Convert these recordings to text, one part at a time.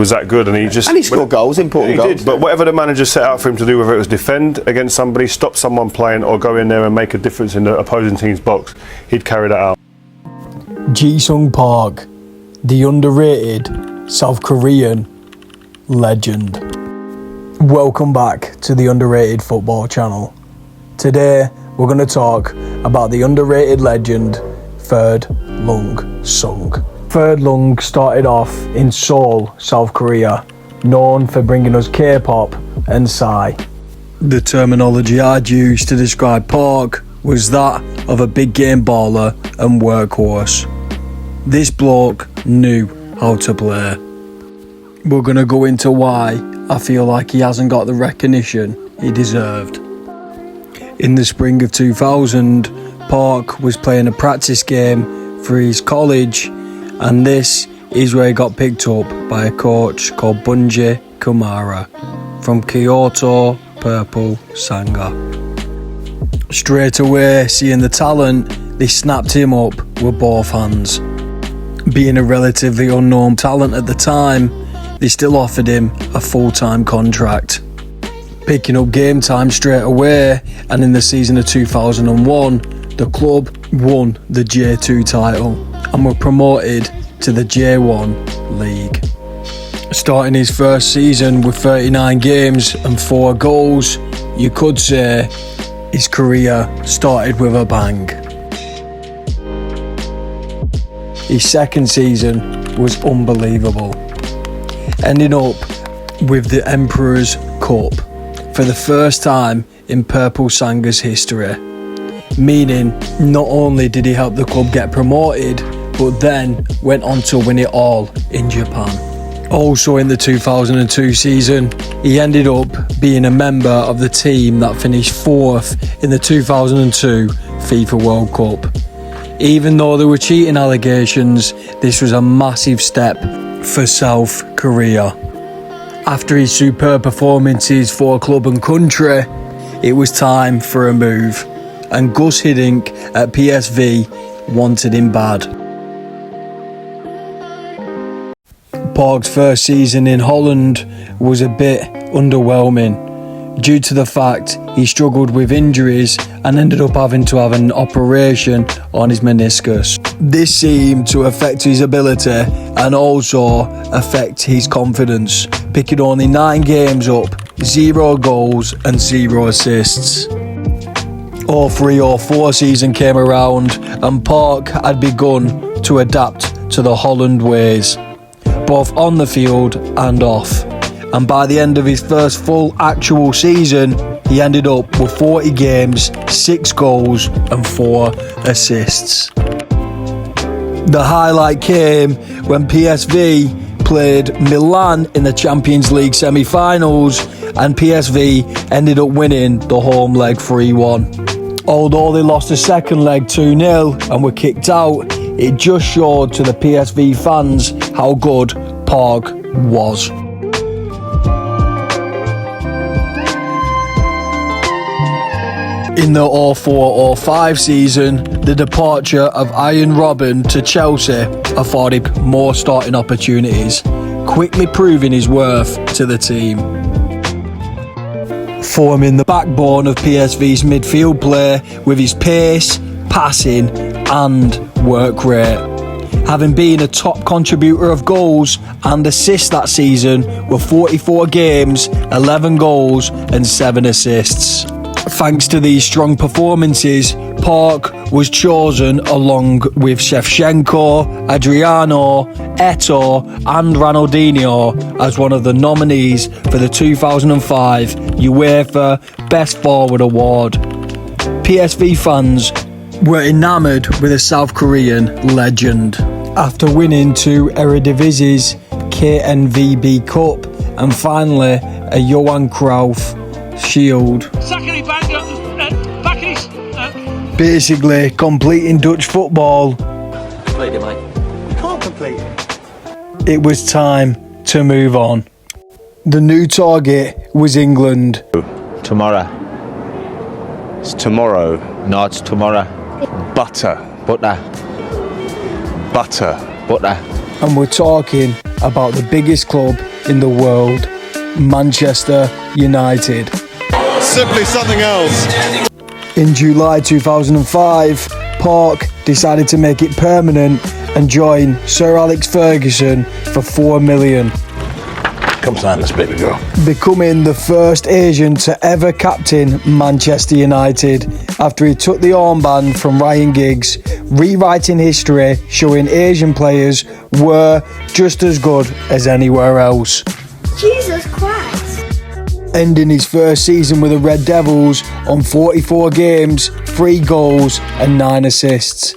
was that good, and he scored goals, important goals. Did, but whatever the manager set out for him to do, whether it was defend against somebody, stop someone playing, or go in there and make a difference in the opposing team's box, he'd carry that out. Ji-sung Park, the underrated South Korean legend. Welcome back to the Underrated Football Channel. Today we're going to talk about the underrated legend Third Lung Sung. Third Lung started off in Seoul, South Korea, known for bringing us K-pop and Psy. The terminology I'd used to describe Park was that of a big game baller and workhorse. This bloke knew how to play. We're going to go into why I feel like he hasn't got the recognition he deserved. In the spring of 2000, Park was playing a practice game for his college, and this is where he got picked up by a coach called Bunji Kumara from Kyoto Purple Sanga. Straight away, seeing the talent, they snapped him up with both hands. Being a relatively unknown talent at the time, they still offered him a full-time contract. Picking up game time straight away, and in the season of 2001, the club won the J2 title and were promoted to the J1 league. Starting his first season with 39 games and 4 goals, you could say his career started with a bang. His second season was unbelievable, ending up with the Emperor's Cup for the first time in Purple Sanga's history, meaning not only did he help the club get promoted, but then went on to win it all in Japan. Also in the 2002 season, he ended up being a member of the team that finished 4th in the 2002 FIFA World Cup. Even though there were cheating allegations, this was a massive step for South Korea. After his superb performances for club and country, it was time for a move, and Gus Hiddink at PSV wanted him bad. Park's first season in Holland was a bit underwhelming due to the fact he struggled with injuries and ended up having to have an operation on his meniscus. This seemed to affect his ability and also affect his confidence, picking only 9 games up, 0 goals and 0 assists. 03-04 season came around and Park had begun to adapt to the Holland ways, both on the field and off. And by the end of his first full actual season, he ended up with 40 games, 6 goals and 4 assists. The highlight came when PSV played Milan in the Champions League semi-finals, and PSV ended up winning the home leg 3-1. Although they lost the second leg 2-0 and were kicked out, it just showed to the PSV fans how good Park was. In the 04-05 season, the departure of Arjen Robben to Chelsea afforded more starting opportunities, quickly proving his worth to the team. Forming the backbone of PSV's midfield play with his pace, passing and work rate, having been a top contributor of goals and assists that season with 44 games, 11 goals and 7 assists. Thanks to these strong performances, Park was chosen along with Shevchenko, Adriano, Eto'o and Ronaldinho as one of the nominees for the 2005 UEFA Best Forward Award. PSV fans were enamoured with a South Korean legend. After winning 2 Eredivisie's KNVB Cup and finally a Johan Cruyff Shield. Basically completing Dutch football. Complete it, mate. You can't complete it. It was time to move on. The new target was England. Tomorrow. It's tomorrow. No, it's tomorrow. Butter. Butter. Butter. Butter. And we're talking about the biggest club in the world, Manchester United. Simply something else. In July 2005, Park decided to make it permanent and join Sir Alex Ferguson for $4 million. Come sign this, baby girl. Becoming the first Asian to ever captain Manchester United after he took the armband from Ryan Giggs, rewriting history showing Asian players were just as good as anywhere else. Jesus Christ. Ending his first season with the Red Devils on 44 games, 3 goals and 9 assists.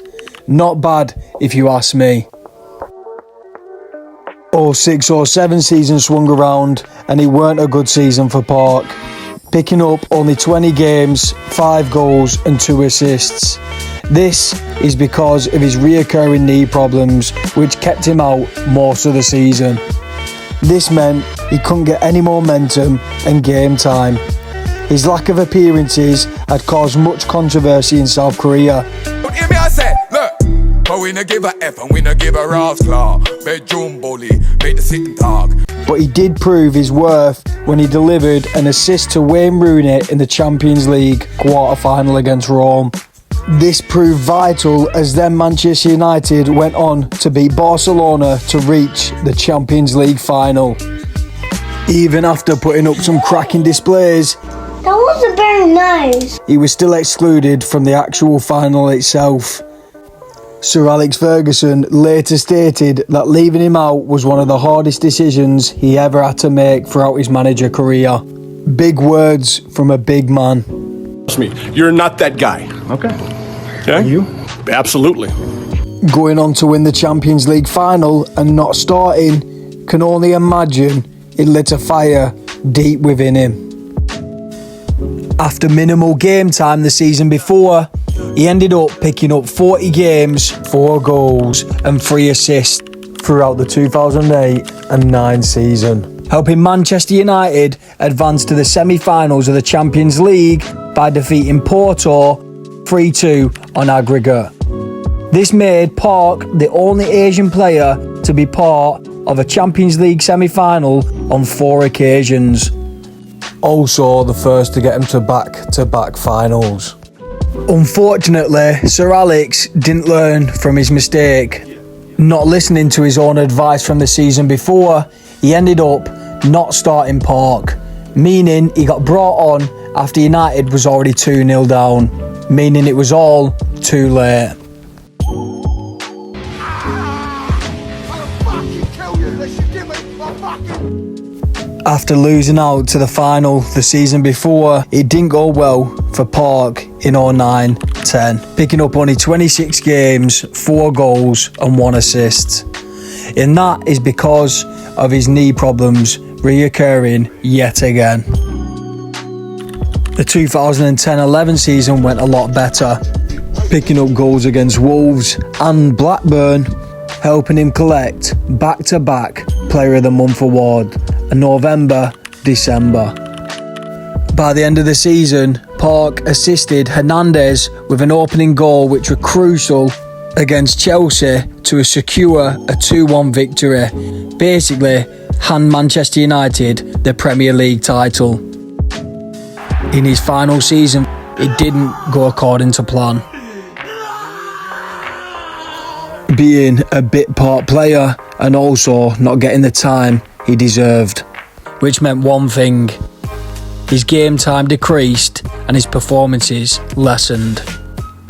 Not bad if you ask me. 6 or 7 seasons swung around and it weren't a good season for Park, picking up only 20 games, 5 goals and 2 assists. This is because of his reoccurring knee problems, which kept him out most of the season. This meant he couldn't get any momentum and game time. His lack of appearances had caused much controversy in South Korea. Hear me, I say, look, but we no give a F and we no give a Ralph's claw. Bedroom bully, make the sitting dog. But he did prove his worth when he delivered an assist to Wayne Rooney in the Champions League quarter-final against Rome. This proved vital as then Manchester United went on to beat Barcelona to reach the Champions League final. Even after putting up some cracking displays, That wasn't very nice. he was still excluded from the actual final itself. Sir Alex Ferguson later stated that leaving him out was one of the hardest decisions he ever had to make throughout his manager career. Big words from a big man. Trust me, you're not that guy. Okay. You? Absolutely. Going on to win the Champions League final and not starting, can only imagine it lit a fire deep within him. After minimal game time the season before, he ended up picking up 40 games, 4 goals and 3 assists throughout the 2008 and 9 season, helping Manchester United advance to the semi-finals of the Champions League by defeating Porto 3-2 on aggregate. This made Park the only Asian player to be part of a Champions League semi-final on 4 occasions. Also the first to get him to back-to-back finals. Unfortunately, Sir Alex didn't learn from his mistake. Not listening to his own advice from the season before, he ended up not starting Park, meaning he got brought on after United was already 2-0 down, meaning it was all too late. After losing out to the final the season before, it didn't go well for Park in 09-10, picking up only 26 games, 4 goals and 1 assist. And that is because of his knee problems reoccurring yet again. The 2010-11 season went a lot better, picking up goals against Wolves and Blackburn, helping him collect back-to-back Player of the Month award in November, December. By the end of the season, Park assisted Hernandez with an opening goal which were crucial against Chelsea to secure a 2-1 victory, basically hand Manchester United the Premier League title. In his final season, it didn't go according to plan. Being a bit part player and also not getting the time he deserved, which meant one thing: his game time decreased and his performances lessened,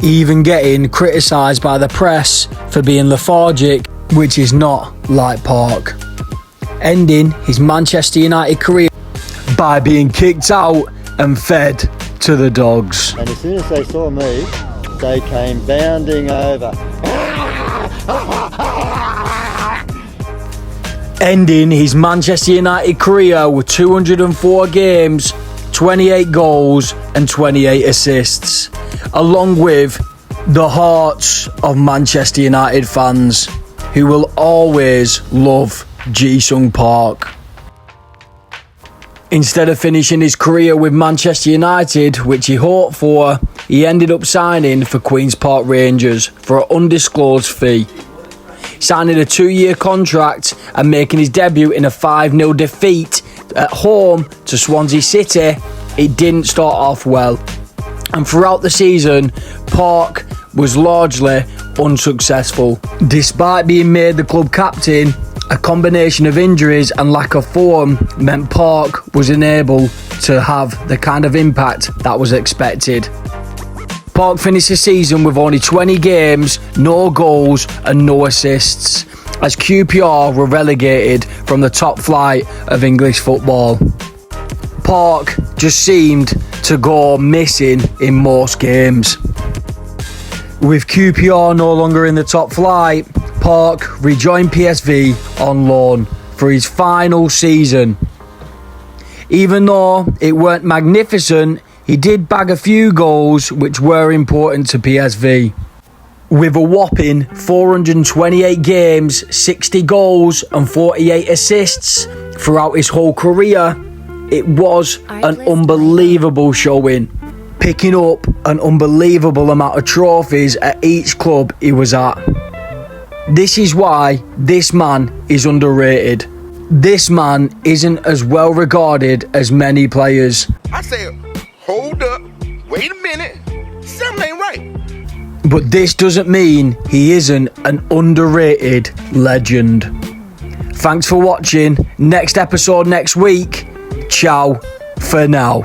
even getting criticised by the press for being lethargic, which is not like Park, ending his Manchester United career by being kicked out and fed to the dogs. And as soon as they saw me, they came bounding over. Ending his Manchester United career with 204 games, 28 goals and 28 assists, along with the hearts of Manchester United fans who will always love Ji-sung Park. Instead of finishing his career with Manchester United, which he hoped for, he ended up signing for Queen's Park Rangers for an undisclosed fee. signing a 2-year contract and making his debut in a 5-0 defeat at home to Swansea City, it didn't start off well. And throughout the season, Park was largely unsuccessful. Despite being made the club captain, a combination of injuries and lack of form meant Park was unable to have the kind of impact that was expected. Park finished the season with only 20 games, no goals and no assists, as QPR were relegated from the top flight of English football. Park just seemed to go missing in most games. With QPR no longer in the top flight, Park rejoined PSV on loan for his final season. Even though it weren't magnificent, he did bag a few goals which were important to PSV. With a whopping 428 games, 60 goals and 48 assists throughout his whole career, it was an unbelievable showing, picking up an unbelievable amount of trophies at each club he was at. This is why this man is underrated. This man isn't as well regarded as many players. I said, hold up, wait a minute, something ain't right. But this doesn't mean he isn't an underrated legend. Thanks for watching. Next episode next week. Ciao for now.